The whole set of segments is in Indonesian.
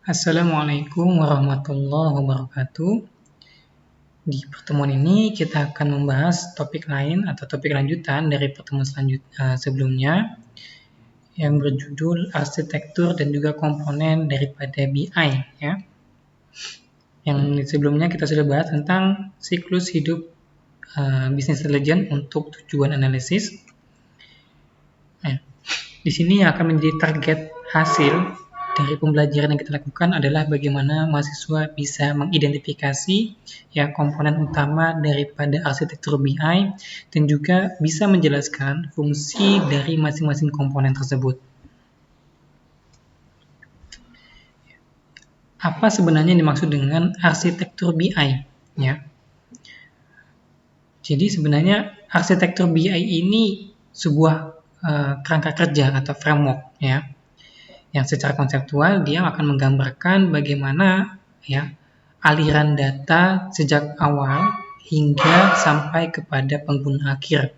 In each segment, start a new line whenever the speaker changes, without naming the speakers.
Assalamualaikum warahmatullahi wabarakatuh. Di pertemuan ini kita akan membahas topik lain atau topik lanjutan dari pertemuan sebelumnya yang berjudul arsitektur dan juga komponen daripada BI ya. Yang sebelumnya kita sudah bahas tentang siklus hidup business intelligence untuk tujuan analisis. Nah, di sini yang akan menjadi target hasil dari pembelajaran yang kita lakukan adalah bagaimana mahasiswa bisa mengidentifikasi ya komponen utama daripada arsitektur BI dan juga bisa menjelaskan fungsi dari masing-masing komponen tersebut. Apa sebenarnya yang dimaksud dengan arsitektur BI ya? Jadi sebenarnya arsitektur BI ini sebuah kerangka kerja atau framework ya, yang secara konseptual dia akan menggambarkan bagaimana ya aliran data sejak awal hingga sampai kepada pengguna akhir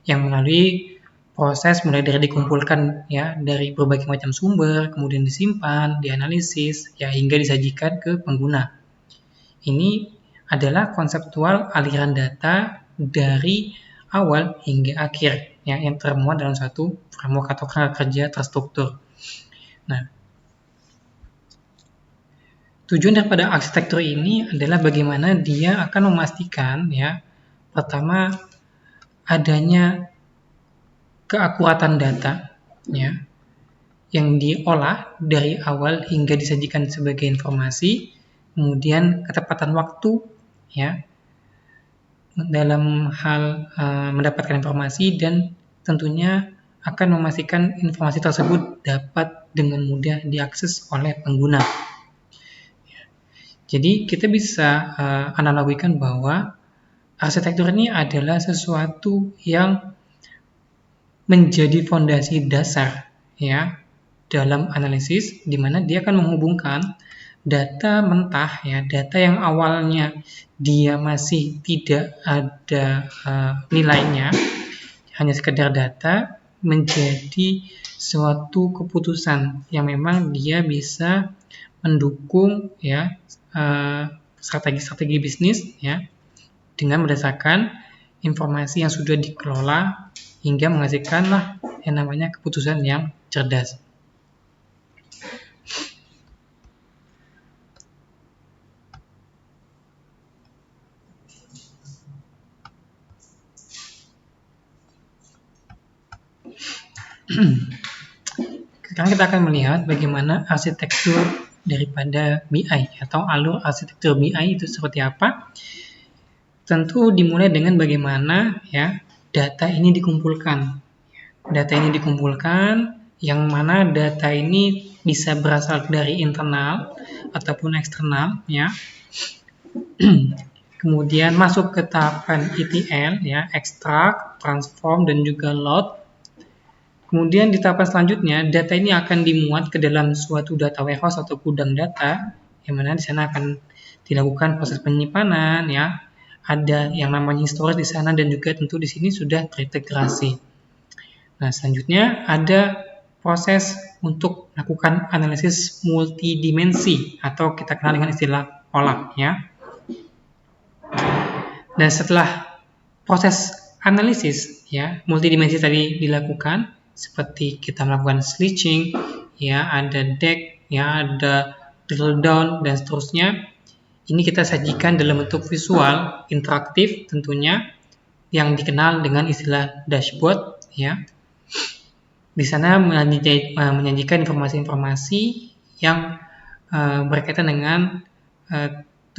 yang melalui proses mulai dari dikumpulkan ya dari berbagai macam sumber, kemudian disimpan, dianalisis ya hingga disajikan ke pengguna. Ini adalah konseptual aliran data dari awal hingga akhir ya yang termuat dalam satu framework atau kerangka kerja terstruktur. Nah, tujuan daripada arsitektur ini adalah bagaimana dia akan memastikan ya, pertama adanya keakuratan data ya yang diolah dari awal hingga disajikan sebagai informasi, kemudian ketepatan waktu ya dalam hal mendapatkan informasi dan tentunya akan memastikan informasi tersebut dapat dengan mudah diakses oleh pengguna. Jadi kita bisa analogikan bahwa arsitektur ini adalah sesuatu yang menjadi fondasi dasar ya dalam analisis, di mana dia akan menghubungkan data mentah ya, data yang awalnya dia masih tidak ada nilainya, hanya sekedar data, menjadi suatu keputusan yang memang dia bisa mendukung ya strategi-strategi bisnis ya dengan berdasarkan informasi yang sudah dikelola hingga menghasilkanlah yang namanya keputusan yang cerdas. Sekarang kita akan melihat bagaimana arsitektur daripada BI atau alur arsitektur BI itu seperti apa. Tentu dimulai dengan bagaimana ya data ini dikumpulkan. Data ini dikumpulkan yang mana data ini bisa berasal dari internal ataupun eksternal ya. Kemudian masuk ke tahapan ETL ya, extract, transform dan juga load. Kemudian di tahapan selanjutnya, data ini akan dimuat ke dalam suatu data warehouse atau gudang data, yang mana di sana akan dilakukan proses penyimpanan, ya. Ada yang namanya storage di sana dan juga tentu di sini sudah terintegrasi. Nah, selanjutnya ada proses untuk melakukan analisis multidimensi atau kita kenal dengan istilah OLAP, ya. Dan setelah proses analisis, ya, multidimensi tadi dilakukan, seperti kita melakukan switching, ya ada DAG, ya ada drill down dan seterusnya. Ini kita sajikan dalam bentuk visual interaktif tentunya yang dikenal dengan istilah dashboard, ya. Di sana menyajikan informasi-informasi yang berkaitan dengan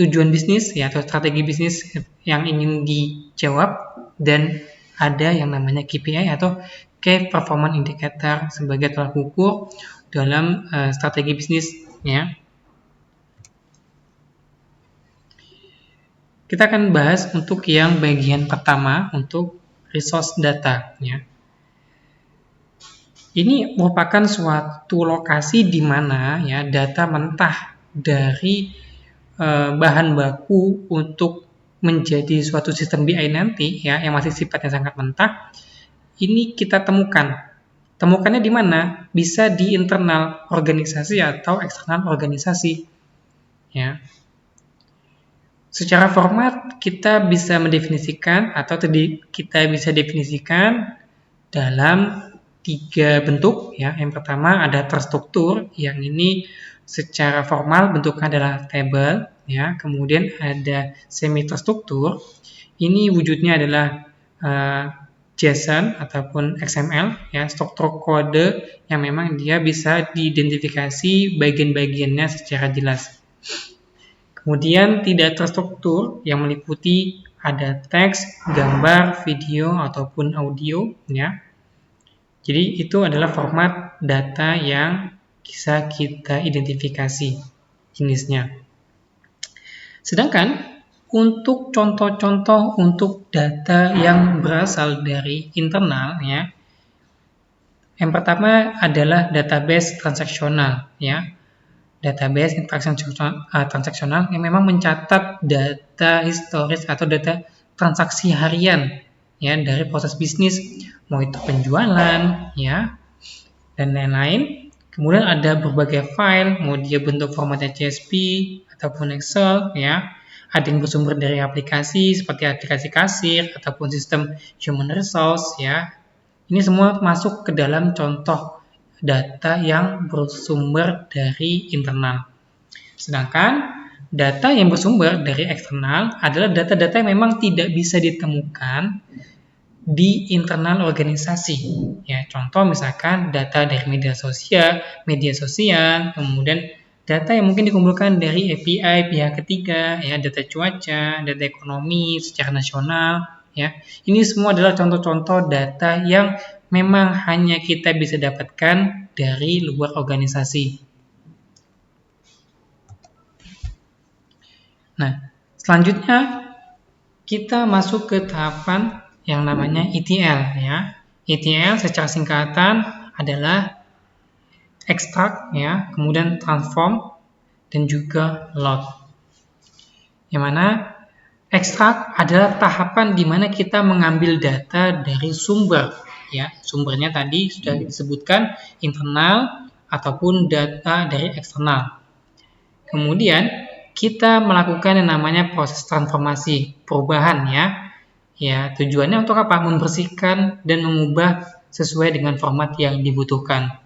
tujuan bisnis ya atau strategi bisnis yang ingin dijawab dan ada yang namanya KPI atau Key Performance Indicator sebagai tolak ukur dalam strategi bisnis ya. Kita akan bahas untuk yang bagian pertama untuk resource data ya. Ini merupakan suatu lokasi di mana ya data mentah dari bahan baku untuk menjadi suatu sistem BI nanti ya yang masih sifatnya sangat mentah ini kita temukan temukannya di mana? Bisa di internal organisasi atau eksternal organisasi. Ya. Secara format kita bisa mendefinisikan atau kita bisa definisikan dalam 3 bentuk ya. Yang pertama ada terstruktur, yang ini secara formal bentuknya adalah table ya. Kemudian ada semi terstruktur. Ini wujudnya adalah JSON ataupun XML ya, struktur kode yang memang dia bisa diidentifikasi bagian-bagiannya secara jelas. Kemudian tidak terstruktur yang meliputi ada teks, gambar, video ataupun audio ya. Jadi itu adalah format data yang bisa kita identifikasi jenisnya. Sedangkan untuk contoh-contoh untuk data yang berasal dari internal ya. Yang pertama adalah database transaksional ya. Database transaksional yang memang mencatat data historis atau data transaksi harian ya dari proses bisnis, mau itu penjualan ya dan lain-lain. Kemudian ada berbagai file, mau dia bentuk formatnya CSV ataupun Excel ya. Ada yang bersumber dari aplikasi seperti aplikasi kasir ataupun sistem human resource ya. Ini semua masuk ke dalam contoh data yang bersumber dari internal. Sedangkan data yang bersumber dari eksternal adalah data-data yang memang tidak bisa ditemukan di internal organisasi. Ya, contoh misalkan data dari media sosial, kemudian data yang mungkin dikumpulkan dari API pihak ketiga, ya, data cuaca, data ekonomi secara nasional, ya. Ini semua adalah contoh-contoh data yang memang hanya kita bisa dapatkan dari luar organisasi. Nah, selanjutnya kita masuk ke tahapan yang namanya ETL ya. ETL secara singkatan adalah extract ya, kemudian transform dan juga load. Yang mana extract adalah tahapan di mana kita mengambil data dari sumber ya. Sumbernya tadi sudah disebutkan internal ataupun data dari eksternal. Kemudian kita melakukan yang namanya proses transformasi, perubahan ya. Ya, tujuannya untuk apa? Membersihkan dan mengubah sesuai dengan format yang dibutuhkan.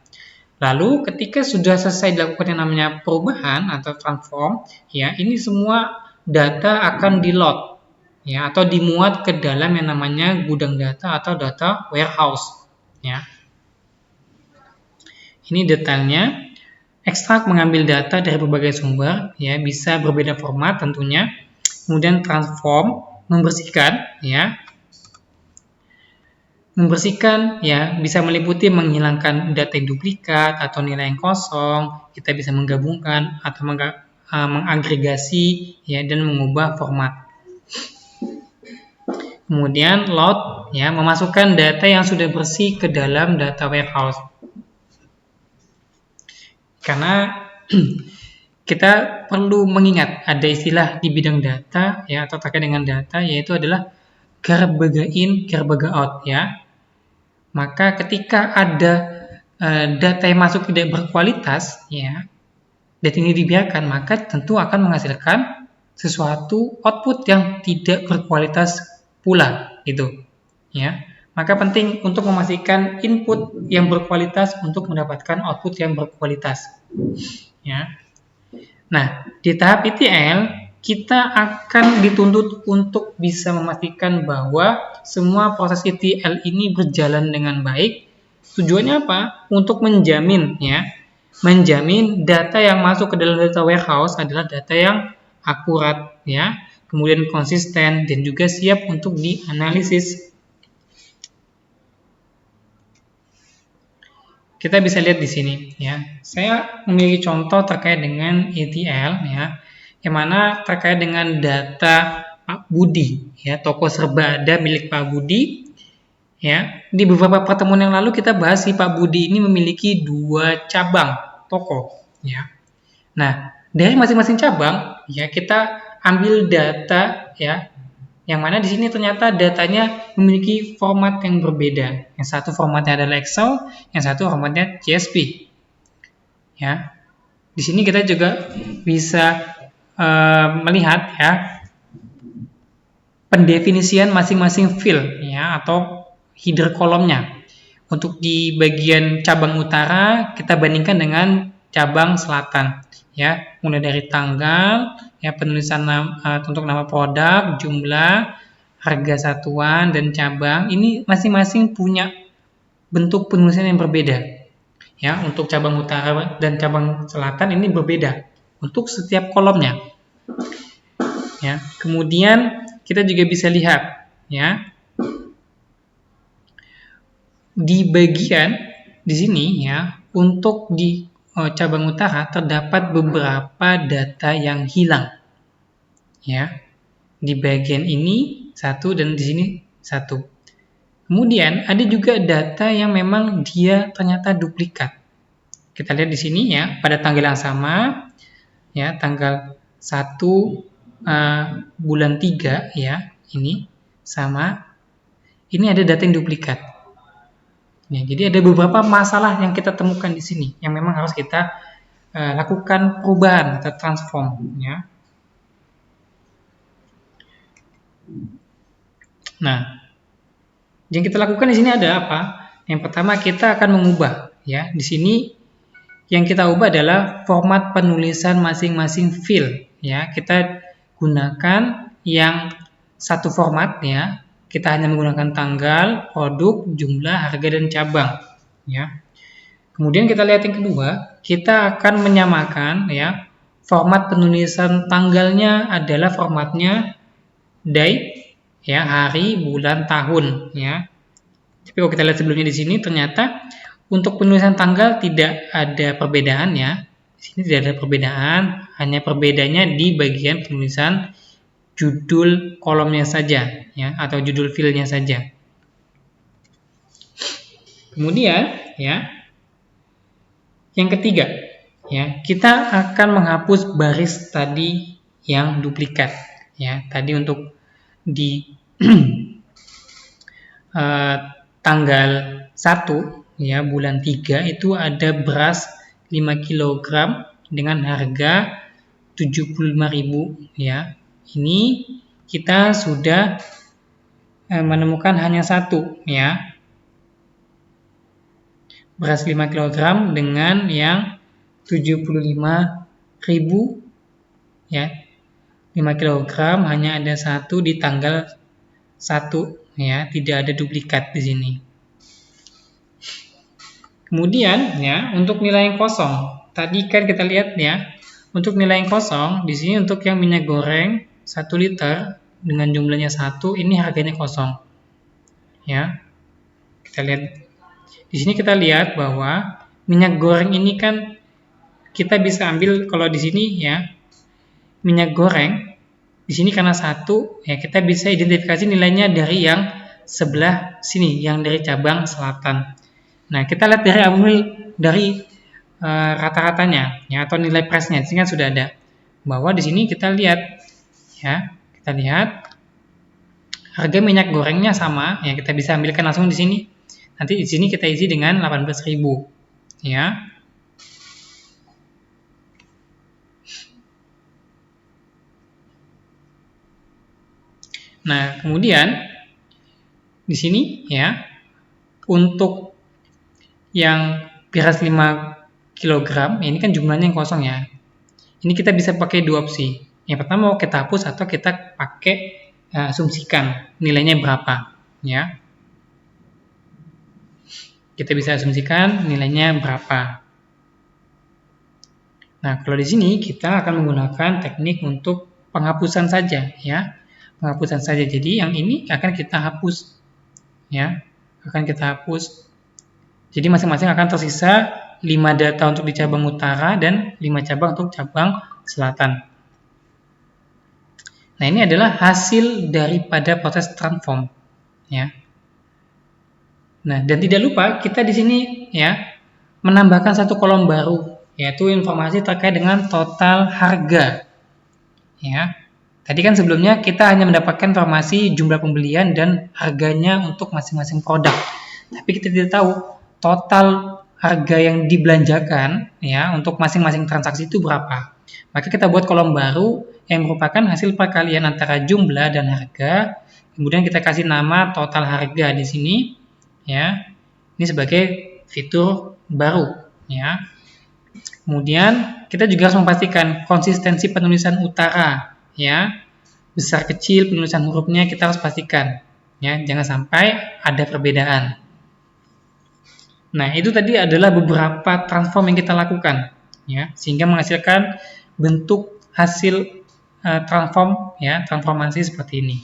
Lalu ketika sudah selesai dilakukan yang namanya perubahan atau transform, ya, ini semua data akan di-load ya atau dimuat ke dalam yang namanya gudang data atau data warehouse ya. Ini detailnya. Ekstrak mengambil data dari berbagai sumber, ya bisa berbeda format tentunya. Kemudian transform, membersihkan, ya. Membersihkan, ya bisa meliputi menghilangkan data yang duplikat atau nilai yang kosong. Kita bisa menggabungkan atau mengagregasi, ya dan mengubah format. Kemudian load, ya memasukkan data yang sudah bersih ke dalam data warehouse. Karena kita perlu mengingat ada istilah di bidang data ya atau terkait dengan data yaitu adalah garbage in, garbage out ya. Maka ketika ada data yang masuk tidak berkualitas ya, data ini dibiarkan maka tentu akan menghasilkan sesuatu output yang tidak berkualitas pula gitu ya. Maka penting untuk memastikan input yang berkualitas untuk mendapatkan output yang berkualitas. Ya. Nah, di tahap ETL, kita akan dituntut untuk bisa memastikan bahwa semua proses ETL ini berjalan dengan baik. Tujuannya apa? Untuk menjamin data yang masuk ke dalam data warehouse adalah data yang akurat, ya, kemudian konsisten dan juga siap untuk dianalisis. Kita bisa lihat di sini ya. Saya memiliki contoh terkait dengan ETL ya, yang mana terkait dengan data Pak Budi ya, toko serba ada milik Pak Budi ya. Di beberapa pertemuan yang lalu kita bahas si Pak Budi ini memiliki 2 cabang toko ya. Nah, dari masing-masing cabang ya kita ambil data ya Yang mana di sini ternyata datanya memiliki format yang berbeda. Yang satu formatnya adalah Excel, yang satu formatnya CSV. Ya, di sini kita juga bisa melihat ya pendefinisian masing-masing field ya atau header kolomnya. Untuk di bagian cabang utara kita bandingkan dengan cabang selatan ya, mulai dari tanggal ya, penulisan untuk nama produk, jumlah, harga satuan dan cabang. Ini masing-masing punya bentuk penulisan yang berbeda ya. Untuk cabang utara dan cabang selatan ini berbeda untuk setiap kolomnya ya. Kemudian kita juga bisa lihat ya, di bagian di sini ya, untuk di cabang utara terdapat beberapa data yang hilang ya. Di bagian ini satu dan di sini satu. Kemudian ada juga data yang memang dia ternyata duplikat. Kita lihat di sini ya, pada tanggal yang sama ya, tanggal 1 bulan 3 ya, ini sama. Ini ada data yang duplikat. Ya, jadi ada beberapa masalah yang kita temukan di sini yang memang harus kita lakukan perubahan atau transform ya. Nah, yang kita lakukan di sini ada apa? Yang pertama kita akan mengubah ya. Di sini yang kita ubah adalah format penulisan masing-masing field ya. Kita gunakan yang satu format ya. Kita hanya menggunakan tanggal, produk, jumlah, harga dan cabang ya. Kemudian kita lihat yang kedua, kita akan menyamakan ya. Format penulisan tanggalnya adalah formatnya date ya, hari, bulan, tahun ya. Tapi kalau kita lihat sebelumnya di sini ternyata untuk penulisan tanggal tidak ada perbedaan ya. Di sini tidak ada perbedaan, hanya perbedaannya di bagian penulisan judul kolomnya saja ya, atau judul fieldnya saja. Kemudian ya, yang ketiga ya, kita akan menghapus baris tadi yang duplikat ya. Tadi untuk di tanggal 1 ya, bulan 3 itu ada beras 5 kg dengan harga 75.000 ya. Ini kita sudah menemukan hanya satu ya, beras 5 kg dengan yang 75.000 ya. 5 kg hanya ada satu di tanggal 1 ya, tidak ada duplikat di sini. Kemudian ya, untuk nilai yang kosong, tadi kan kita lihat ya, untuk nilai yang kosong di sini untuk yang minyak goreng 1 liter dengan jumlahnya 1, ini harganya kosong. Ya. Kita lihat di sini, kita lihat bahwa minyak goreng ini kan kita bisa ambil, kalau di sini ya, minyak goreng di sini karena 1 ya, kita bisa identifikasi nilainya dari yang sebelah sini, yang dari cabang selatan. Nah, kita lihat dari rata-ratanya ya, atau nilai price-nya. Di sini kan sudah ada bahwa di sini kita lihat ya, kita lihat harga minyak gorengnya sama ya, kita bisa ambilkan langsung di sini. Nanti di sini kita isi dengan 18.000 ya. Nah, kemudian di sini ya, untuk yang beras 5 kg ini kan jumlahnya yang kosong ya. Ini kita bisa pakai dua opsi. Yang pertama mau kita hapus atau kita pakai asumsikan nilainya berapa ya. Kita bisa asumsikan nilainya berapa. Nah, kalau di sini kita akan menggunakan teknik untuk penghapusan saja ya. Penghapusan saja. Jadi yang ini akan kita hapus ya. Akan kita hapus. Jadi masing-masing akan tersisa 5 data untuk di cabang utara dan 5 cabang untuk cabang selatan. Nah, ini adalah hasil daripada proses transform ya. Nah, dan tidak lupa kita di sini ya menambahkan satu kolom baru, yaitu informasi terkait dengan total harga. Ya. Tadi kan sebelumnya kita hanya mendapatkan informasi jumlah pembelian dan harganya untuk masing-masing produk. Tapi kita tidak tahu total harga yang dibelanjakan ya untuk masing-masing transaksi itu berapa. Maka kita buat kolom baru yang merupakan hasil perkalian antara jumlah dan harga. Kemudian kita kasih nama total harga di sini ya. Ini sebagai fitur baru ya. Kemudian kita juga harus memastikan konsistensi penulisan utara ya. Besar kecil penulisan hurufnya kita harus pastikan ya, jangan sampai ada perbedaan. Nah, itu tadi adalah beberapa transform yang kita lakukan ya, sehingga menghasilkan bentuk hasil transform ya, transformasi seperti ini.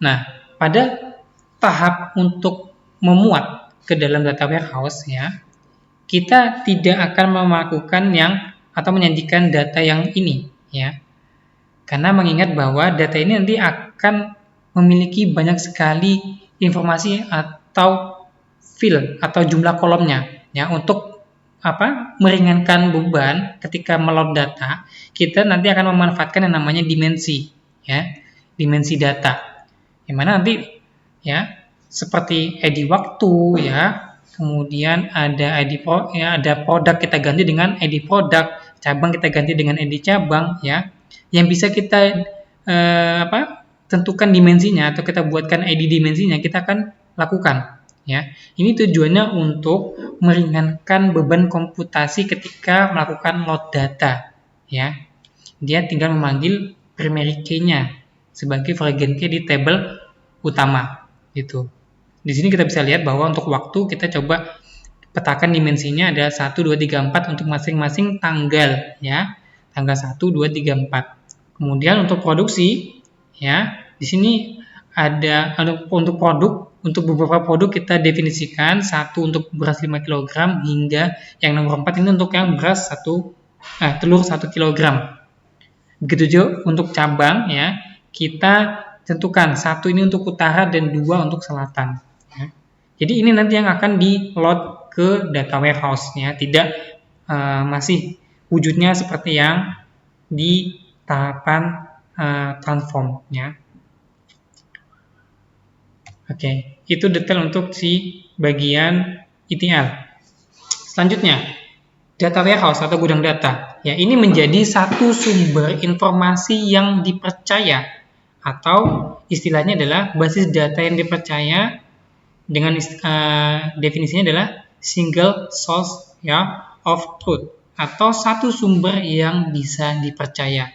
Nah, pada tahap untuk memuat ke dalam data warehouse ya, kita tidak akan melakukan yang atau menyajikan data yang ini ya. Karena mengingat bahwa data ini nanti akan memiliki banyak sekali informasi atau field atau jumlah kolomnya ya, untuk meringankan beban ketika meload data. Kita nanti akan memanfaatkan yang namanya dimensi ya, dimensi data, yang mana nanti ya seperti ID waktu ya, kemudian ada ID ya, ada produk kita ganti dengan ID produk, cabang kita ganti dengan ID cabang ya, yang bisa kita tentukan dimensinya atau kita buatkan ID dimensinya, kita akan lakukan ya. Ini tujuannya untuk meringankan beban komputasi ketika melakukan load data ya. Dia tinggal memanggil primary key-nya sebagai variable key di tabel utama gitu. Di sini kita bisa lihat bahwa untuk waktu kita coba petakan dimensinya ada 1, 2, 3, 4 untuk masing-masing tanggal ya. Tanggal 1, 2, 3, 4. Kemudian untuk produksi ya, di sini ada untuk produk, untuk beberapa produk kita definisikan, satu untuk beras 5 kg hingga yang nomor 4 ini untuk yang beras telur 1 kg. Begitu juga untuk cabang ya, kita tentukan satu ini untuk utara dan 2 untuk selatan ya. Jadi ini nanti yang akan di load ke data warehouse ya, tidak masih wujudnya seperti yang di tahapan transform ya. Oke, itu detail untuk si bagian ETL. Selanjutnya, data warehouse atau gudang data. Ya, ini menjadi satu sumber informasi yang dipercaya atau istilahnya adalah basis data yang dipercaya, dengan definisinya adalah single source ya of truth atau satu sumber yang bisa dipercaya.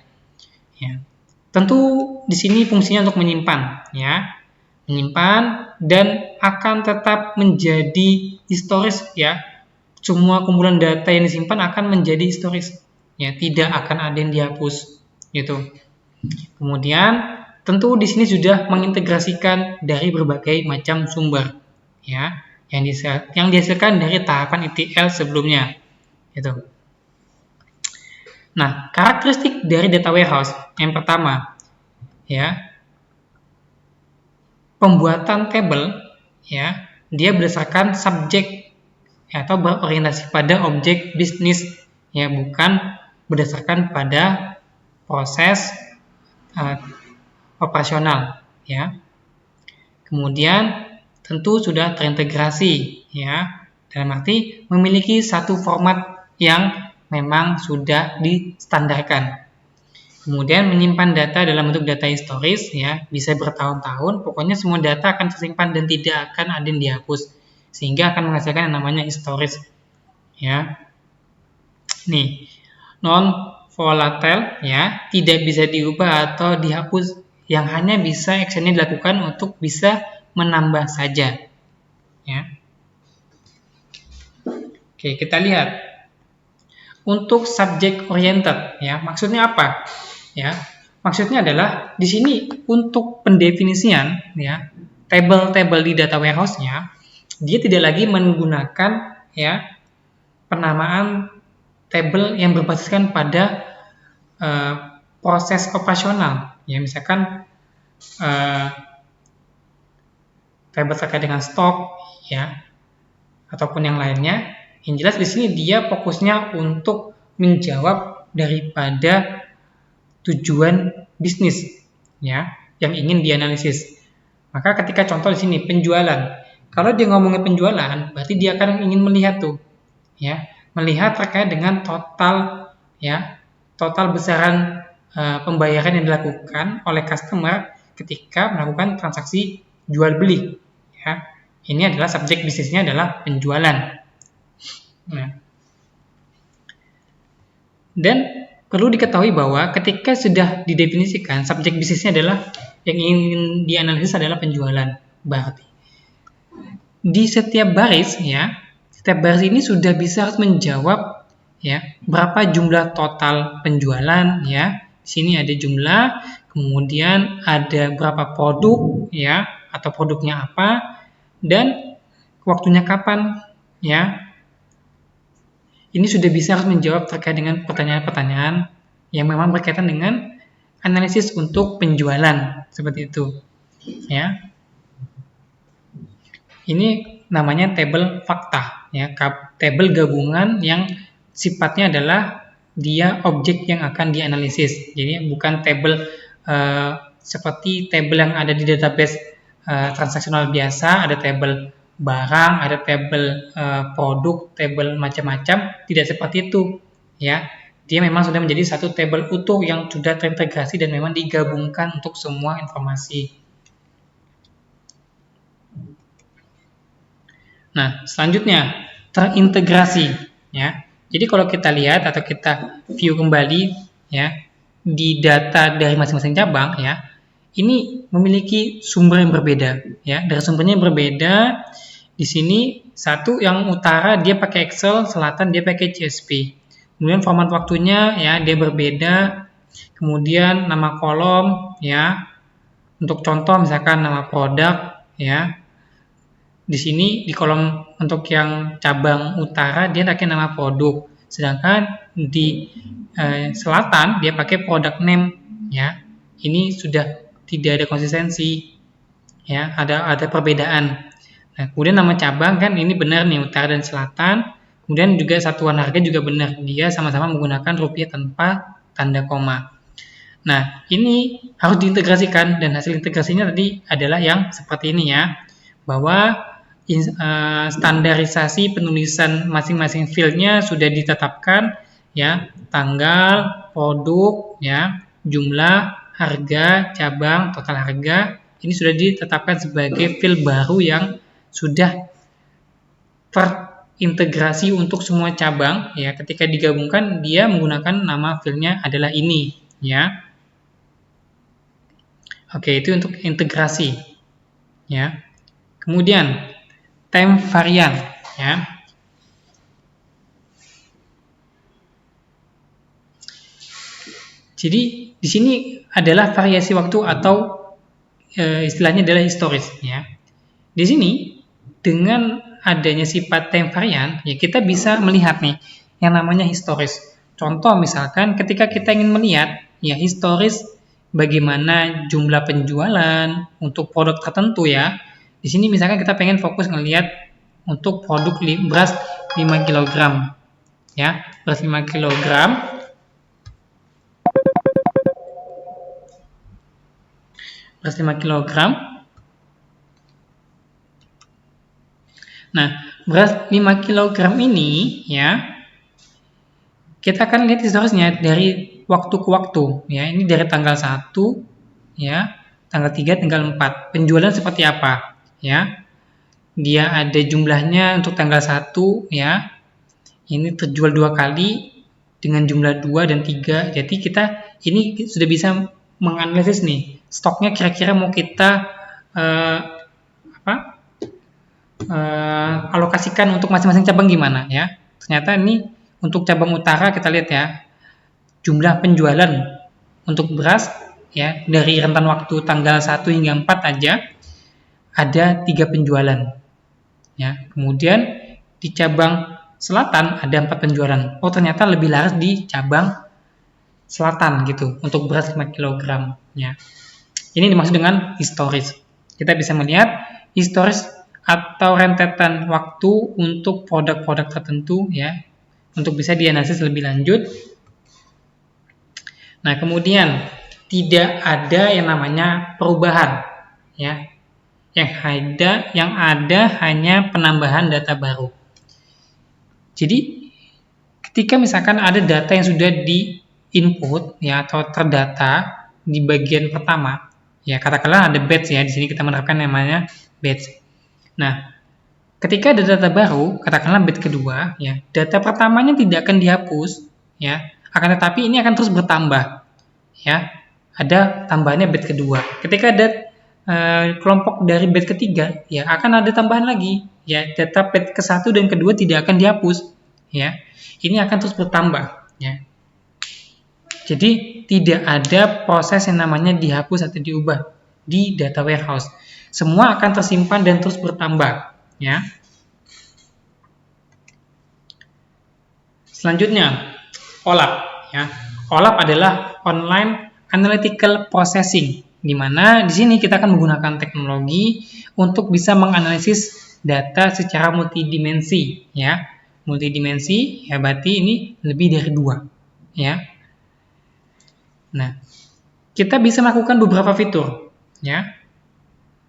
Ya. Tentu di sini fungsinya untuk menyimpan ya. Menyimpan dan akan tetap menjadi historis ya. Semua kumpulan data yang disimpan akan menjadi historis ya, tidak akan ada yang dihapus gitu. Kemudian tentu di sini sudah mengintegrasikan dari berbagai macam sumber ya, yang dihasilkan dari tahapan ETL sebelumnya gitu. Nah, karakteristik dari data warehouse yang pertama ya, pembuatan tabel ya, dia berdasarkan subjek ya, atau berorientasi pada objek bisnis ya, bukan berdasarkan pada proses operasional ya. Kemudian tentu sudah terintegrasi ya, dalam arti memiliki satu format yang memang sudah distandarkan. Kemudian menyimpan data dalam bentuk data historis ya, bisa bertahun-tahun, pokoknya semua data akan tersimpan dan tidak akan ada yang dihapus, sehingga akan menghasilkan yang namanya historis ya. Nih, non volatile ya, tidak bisa diubah atau dihapus, yang hanya bisa actionnya dilakukan untuk bisa menambah saja ya. Oke, kita lihat untuk subject oriented ya, maksudnya apa ya? Maksudnya adalah di sini untuk pendefinisian ya, tabel-tabel di data warehouse-nya, dia tidak lagi menggunakan ya penamaan tabel yang berbasiskan pada proses operasional ya, misalkan tabel terkait dengan stok ya, ataupun yang lainnya. Yang jelas di sini dia fokusnya untuk menjawab daripada tujuan bisnis ya yang ingin dianalisis. Maka ketika contoh di sini penjualan, kalau dia ngomongin penjualan, berarti dia akan ingin melihat tuh ya, melihat terkait dengan total ya, total besaran pembayaran yang dilakukan oleh customer ketika melakukan transaksi jual beli ya. Ini adalah subjek bisnisnya adalah penjualan. Nah, dan perlu diketahui bahwa ketika sudah didefinisikan subjek bisnisnya adalah yang ingin dianalisis adalah penjualan, berarti di setiap baris ya, setiap baris ini sudah bisa harus menjawab ya berapa jumlah total penjualan ya. Di sini ada jumlah, kemudian ada berapa produk ya atau produknya apa, dan waktunya kapan ya. Ini sudah bisa harus menjawab terkait dengan pertanyaan-pertanyaan yang memang berkaitan dengan analisis untuk penjualan seperti itu ya. Ini namanya tabel fakta ya, tabel gabungan yang sifatnya adalah dia objek yang akan dianalisis. Jadi bukan tabel seperti tabel yang ada di database transaksional biasa, ada tabel barang, ada tabel produk, tabel macam-macam, tidak seperti itu ya. Dia memang sudah menjadi satu tabel utuh yang sudah terintegrasi dan memang digabungkan untuk semua informasi. Nah, selanjutnya terintegrasi ya. Jadi kalau kita lihat atau kita view kembali ya di data dari masing-masing cabang ya, ini memiliki sumber yang berbeda ya. Dari sumbernya yang berbeda, di sini satu yang utara dia pakai Excel, selatan dia pakai CSV. Kemudian format waktunya ya dia berbeda. Kemudian nama kolom ya. Untuk contoh misalkan nama produk ya. Di sini di kolom untuk yang cabang utara dia pakai nama produk, sedangkan di selatan dia pakai product name ya. Ini sudah tidak ada konsistensi ya, ada perbedaan. Nah, kemudian nama cabang kan ini benar nih utara dan selatan. Kemudian juga satuan harga juga benar, dia sama-sama menggunakan rupiah tanpa tanda koma. Nah, ini harus diintegrasikan dan hasil integrasinya tadi adalah yang seperti ini ya, bahwa standarisasi penulisan masing-masing fieldnya sudah ditetapkan ya, tanggal, produk ya, jumlah, harga, cabang, total harga, ini sudah ditetapkan sebagai field baru yang sudah terintegrasi untuk semua cabang ya. Ketika digabungkan dia menggunakan nama fieldnya adalah ini ya. Oke, itu untuk integrasi ya. Kemudian time varian ya. Jadi di sini adalah variasi waktu atau istilahnya adalah historis ya. Di sini dengan adanya sifat time varian ya kita bisa melihat nih yang namanya historis. Contoh misalkan ketika kita ingin melihat ya historis bagaimana jumlah penjualan untuk produk tertentu ya. Di sini misalkan kita pengen fokus ngelihat untuk produk beras 5 kg ya, beras 5 kg. Beras 5 kg. Nah, beras 5 kg ini ya kita akan lihat historisnya dari waktu ke waktu ya. Ini dari tanggal 1 ya, tanggal 3, tanggal 4. Penjualan seperti apa ya? Dia ada jumlahnya untuk tanggal 1 ya. Ini terjual 2 kali dengan jumlah 2 dan 3. Jadi kita ini sudah bisa menganalisis nih stoknya kira-kira mau kita alokasikan untuk masing-masing cabang gimana ya. Ternyata ini untuk cabang utara kita lihat ya, jumlah penjualan untuk beras ya dari rentan waktu tanggal 1 hingga 4 aja ada 3 penjualan ya. Kemudian di cabang selatan ada 4 penjualan. Oh, ternyata lebih laris di cabang selatan gitu untuk beras 5 kg ya. Ini dimaksud dengan historis. Kita bisa melihat historis atau rentetan waktu untuk produk-produk tertentu ya, untuk bisa dianalisis lebih lanjut. Nah, kemudian tidak ada yang namanya perubahan, ya. Yang ada hanya penambahan data baru. Jadi, ketika misalkan ada data yang sudah di input ya atau terdata di bagian pertama, ya katakanlah ada batch ya, di sini kita menerapkan namanya batch. Nah, ketika ada data baru, katakanlah batch kedua, ya, data pertamanya tidak akan dihapus, ya, akan tetapi ini akan terus bertambah, ya. Ada tambahannya batch kedua. Ketika ada kelompok dari batch ketiga, ya akan ada tambahan lagi, ya. Data batch ke-1 dan kedua tidak akan dihapus, ya. Ini akan terus bertambah, ya. Jadi tidak ada proses yang namanya dihapus atau diubah di data warehouse. Semua akan tersimpan dan terus bertambah, ya. Selanjutnya, OLAP, ya. OLAP adalah online analytical processing, di mana di sini kita akan menggunakan teknologi untuk bisa menganalisis data secara multidimensi, ya. Multidimensi, ya berarti ini lebih dari 2, ya. Nah, kita bisa melakukan beberapa fitur, ya.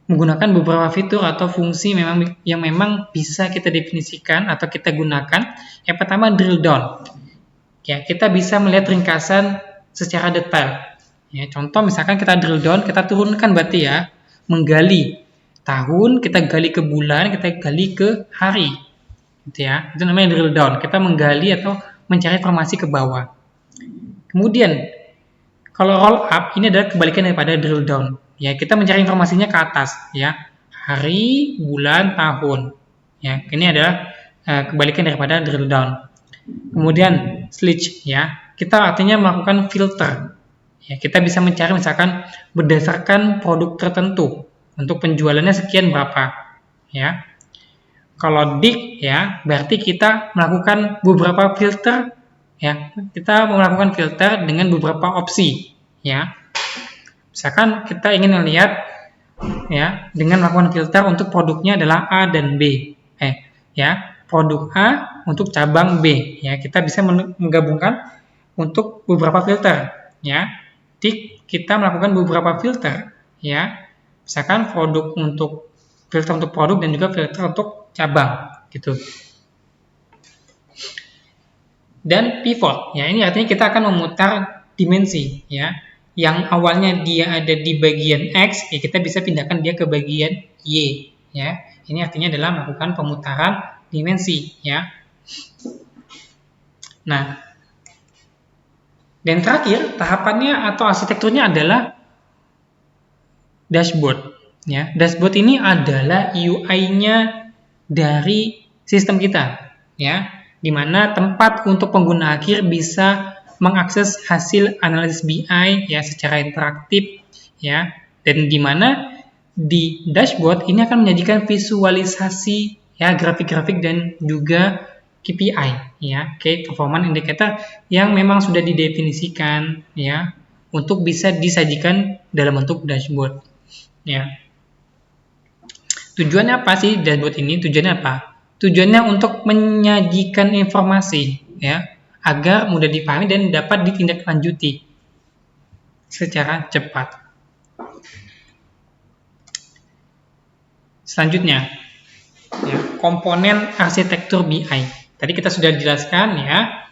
Menggunakan beberapa fitur atau fungsi yang memang bisa kita definisikan atau kita gunakan. Yang pertama, drill down. Ya, kita bisa melihat ringkasan secara detail. Ya, contoh misalkan kita drill down, kita turunkan berarti ya, menggali tahun, kita gali ke bulan, kita gali ke hari. Gitu ya. Itu namanya drill down. Kita menggali atau mencari informasi ke bawah. Kemudian, kalau roll up ini adalah kebalikan daripada drill down. Ya, kita mencari informasinya ke atas, ya. Hari, bulan, tahun. Ya, ini adalah kebalikan daripada drill down. Kemudian switch, ya. Kita artinya melakukan filter. Ya, kita bisa mencari misalkan berdasarkan produk tertentu. Untuk penjualannya sekian berapa, ya. Kalau dig, ya, berarti kita melakukan beberapa filter, ya. Kita melakukan filter dengan beberapa opsi, ya. Misalkan kita ingin melihat, ya, dengan melakukan filter untuk produknya adalah A dan B, ya, produk A untuk cabang B, ya, kita bisa menggabungkan untuk beberapa filter, ya. Kita melakukan beberapa filter, ya, misalkan filter untuk produk dan juga filter untuk cabang, gitu. Dan pivot, ya, ini artinya kita akan memutar dimensi, ya. Yang awalnya dia ada di bagian X, ya kita bisa pindahkan dia ke bagian Y, ya. Ini artinya adalah melakukan pemutaran dimensi, ya. Nah, dan terakhir tahapannya atau arsitekturnya adalah dashboard, ya. Dashboard ini adalah UI-nya dari sistem kita, ya, di mana tempat untuk pengguna akhir bisa mengakses hasil analisis BI ya secara interaktif, ya, dan di mana di dashboard ini akan menyajikan visualisasi ya grafik-grafik dan juga KPI ya, Key Performance Indicator yang memang sudah didefinisikan ya untuk bisa disajikan dalam bentuk dashboard, ya. Tujuannya apa sih dashboard ini? Tujuannya apa? Tujuannya untuk menyajikan informasi ya agar mudah dipahami dan dapat ditindaklanjuti secara cepat. Selanjutnya, ya, komponen arsitektur BI. Tadi kita sudah jelaskan ya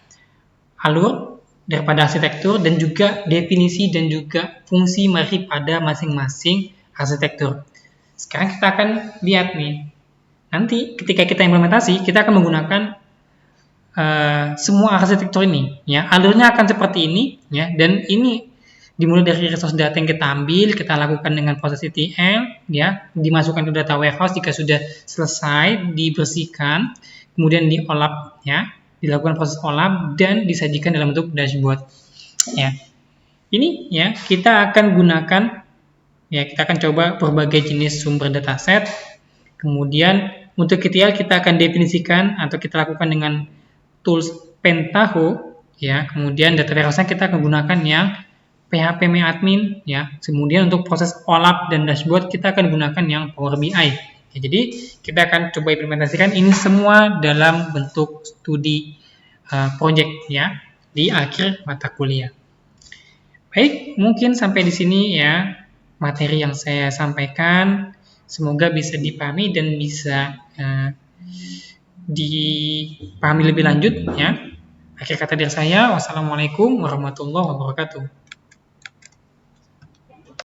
alur daripada arsitektur dan juga definisi dan juga fungsi daripada masing-masing arsitektur. Sekarang kita akan lihat nih. Nanti ketika kita implementasi, kita akan menggunakan semua arsitektur ini, ya. Alurnya akan seperti ini, ya. Dan ini dimulai dari resource data yang kita ambil, kita lakukan dengan proses ETL, ya, dimasukkan ke data warehouse jika sudah selesai dibersihkan, kemudian diolah, ya, dilakukan proses olah dan disajikan dalam bentuk dashboard, ya. Ini, ya, kita akan gunakan, ya, kita akan coba berbagai jenis sumber dataset, kemudian untuk ETL kita akan definisikan atau kita lakukan dengan tools Pentaho, ya. Kemudian data warehouse-nya kita akan gunakan yang PHP admin, ya. Kemudian untuk proses OLAP dan dashboard kita akan gunakan yang Power BI. Ya, jadi kita akan coba implementasikan ini semua dalam bentuk studi project ya di akhir mata kuliah. Baik, mungkin sampai di sini ya materi yang saya sampaikan. Semoga bisa dipahami dan bisa dipahami lebih lanjut ya. Akhir kata dari saya, wassalamualaikum warahmatullahi wabarakatuh.